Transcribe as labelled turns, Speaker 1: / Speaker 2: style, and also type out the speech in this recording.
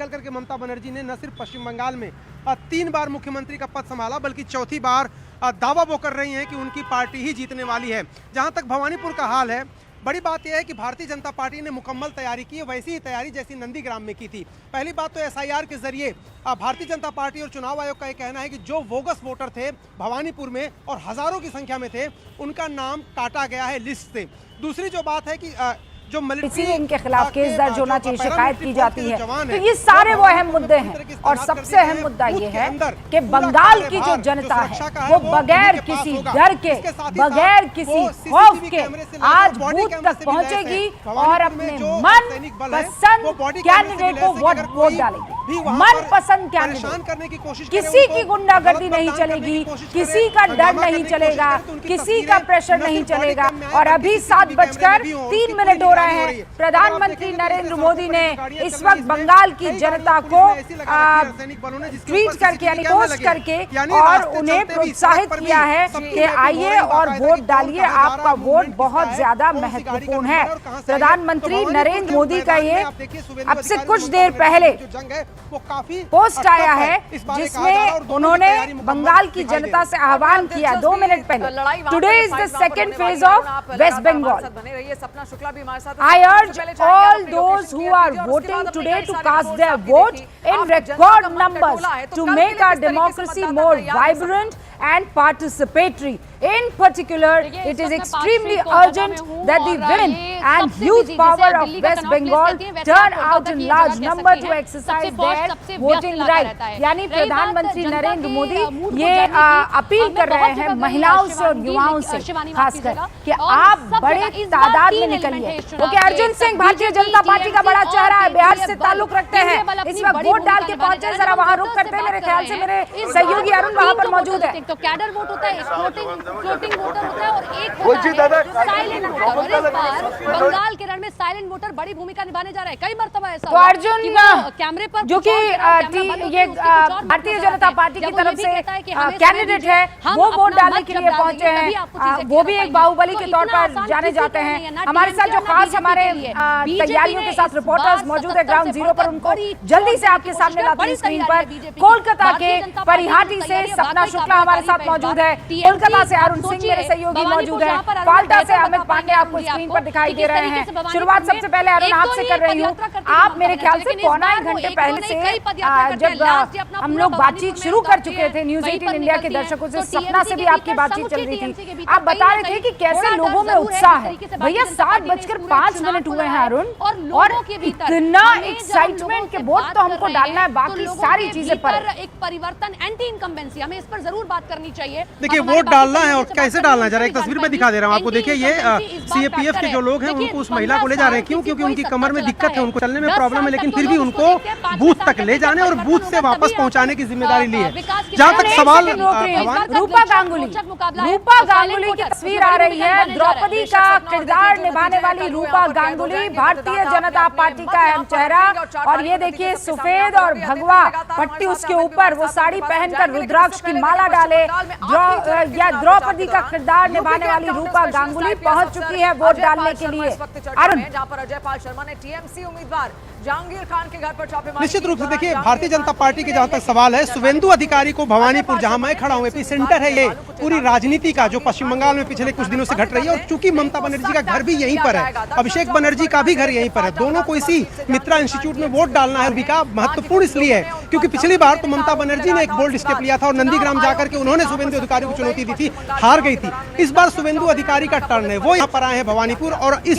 Speaker 1: करके ममता बनर्जी ने न सिर्फ पश्चिम बंगाल में 3 बार मुख्यमंत्री का पद संभाला, बल्कि चौथी बार दावा वो कर रही हैं कि उनकी पार्टी ही जीतने वाली है। जहां तक भवानीपुर का हाल है, बड़ी बात यह है कि भारतीय जनता पार्टी ने मुकम्मल तैयारी की है, वैसी ही तैयारी जैसी नंदीग्राम में की थी। पहली बात तो एसआईआर के जरिए भारतीय जनता पार्टी और चुनाव आयोग का यह कहना है कि जो बोगस वोटर थे भवानीपुर में और हजारों की संख्या में थे, उनका नाम काटा गया है लिस्ट से। दूसरी जो बात है कि जो
Speaker 2: इसीलिए इनके खिलाफ केस दर्ज होना चाहिए, शिकायत की जाती है। तो ये सारे वो अहम मुद्दे हैं और सबसे अहम मुद्दा ये है कि बंगाल की जो जनता है वो बगैर किसी डर के, बगैर किसी खौफ के आज बूथ तक पहुंचेगी और अपने मन पसंद कैंडिडेट को वोट डालेगी। मन पसंद कैंडिडेट, किसी की गुंडागर्दी नहीं चलेगी, किसी का डर नहीं चलेगा, किसी का प्रेशर नहीं चलेगा। और अभी 7:03 हो रहे हैं, प्रधानमंत्री नरेंद्र मोदी ने इस वक्त बंगाल की जनता को ट्वीट करके यानी पोस्ट करके और उन्हें प्रोत्साहित किया है कि आइए और वोट डालिए, आपका वोट बहुत ज्यादा महत्वपूर्ण है। प्रधानमंत्री नरेंद्र मोदी का ये अब से कुछ देर पहले पोस्ट आया है जिसमें उन्होंने बंगाल की जनता से आह्वान किया 2 मिनट पहले। Today is the second phase of West Bengal. I urge all those who are voting today to cast their vote in record numbers to make our democracy more vibrant and participatory. In particular, it is extremely urgent that the women and youth power of West Bengal turn out in large number to exercise their voting right. यानी प्रधानमंत्री नरेंद्र मोदी ये appeal कर रहे हैं महिलाओं से और युवाओं से खासकर कि आप बड़े तादाद में निकलिए। ओके, अर्जुन सिंह भारतीय जनता पार्टी का बड़ा चेहरा है, बिहार से ताल्लुक रखते हैं, इस वक्त वोट डाल के पहुंचे, जरा वहां रुक करते हैं। मेरे ख्याल से मेरे सहयोगी अरुण वहां पर मौजूद है।
Speaker 3: तो कैडर वोट होता है, फ्लोटिंग वोटर होता है और एक होता है जो साइलेंट वोटर। और इस बार बंगाल के रण में साइलेंट वोटर बड़ी भूमिका निभाने जा रहा है। कई मर्तबा ऐसा
Speaker 2: तो अर्जुन
Speaker 3: कैमरे पर
Speaker 2: जो कि ये भारतीय जनता पार्टी की तरफ से कैंडिडेट है वो वोट डालने के लिए पहुंचे हैं, वो भी एक बाहुबली के तौर पर जाने जाते हैं। हमारे साथ जो खास हमारे तैयारियों के साथ रिपोर्टर्स मौजूद है ग्राउंड जीरो पर, उनको जल्दी से आपके सामने लाते हैं स्क्रीन पर। कोलकाता के परिहाटी से सपना शुक्ला हमारे साथ मौजूद है, कोलकाता से अरुण सिंह मेरे सहयोगी मौजूद है, फाल्टा से अमित पांडे आपको स्क्रीन पर दिखाई दे रहे हैं। शुरुआत सबसे पहले अरुण आपसे कर रही हूँ। आप मेरे ख्याल से 1.25 घंटे पहले से जब हम लोग बातचीत शुरू कर चुके थे न्यूज 18 इंडिया के दर्शकों से, सपना से भी आपकी बातचीत चल रही थी, आप बता रहे थे कि कैसे लोगों में उत्साह है। भैया 7:05 हुए हैं अरुण, और इतना एक्साइटमेंट के वोट तो हमको डालना है, बाकी सारी चीजें पर
Speaker 3: एक परिवर्तन एंटी इनकम्बेंसी, हमें इस पर जरूर बात करनी चाहिए।
Speaker 1: देखिए वोट डालना है और कैसे डालना है, जरा एक तस्वीर में दिखा दे रहा हूँ आपको। देखिए ये सीएपीएफ के जो लोग हैं उनको उस महिला को ले जा रहे हैं, क्यों? क्योंकि उनकी कमर में दिक्कत है, उनको चलने में प्रॉब्लम है, लेकिन फिर भी उनको बूथ तक ले जाने और बूथ से वापस पहुंचाने की जिम्मेदारी ली है। जहां तक सवाल
Speaker 2: रूपा गांगुली की तस्वीर आ रही है, द्रौपदी का किरदार निभाने वाली रूपा गांगुली भारतीय जनता पार्टी का अहम चेहरा। और ये देखिए सफेद और भगवा पट्टी उसके ऊपर, वो साड़ी पहनकर रुद्राक्ष की माला डाले द्रौपदी का किरदार निभाने वाली रूपा गांगुली पहुंच चुकी है वोट डालने के लिए। अरुण,
Speaker 4: जहां पर अजय पाल शर्मा ने टीएमसी उम्मीदवार जहांगीर खान के घर पर छापेमारी।
Speaker 1: निश्चित रूप से देखिए भारतीय जनता पार्टी के जहां तक सवाल है, शुवेंदु अधिकारी को भवानीपुर जहां मैं खड़ा हूं एपी सेंटर है ये पूरी राजनीति का, जो पश्चिम बंगाल में पिछले कुछ दिनों से घट रही है। और चूंकि ममता बनर्जी का घर भी यहीं पर है, अभिषेक बनर्जी का भी घर यहीं पर है, दोनों को इसी मित्रा इंस्टीट्यूट में वोट डालना है। का महत्वपूर्ण इसलिए है क्योंकि पिछली बार तो ममता बनर्जी ने एक बोल्ड स्टेप लिया था और नंदीग्राम जाकर के उन्होंने शुवेंदु अधिकारी को चुनौती दी थी, हार गई थी। इस बार शुवेंदु अधिकारी का टर्न है, वो यहाँ पर आए हैं भवानीपुर और इस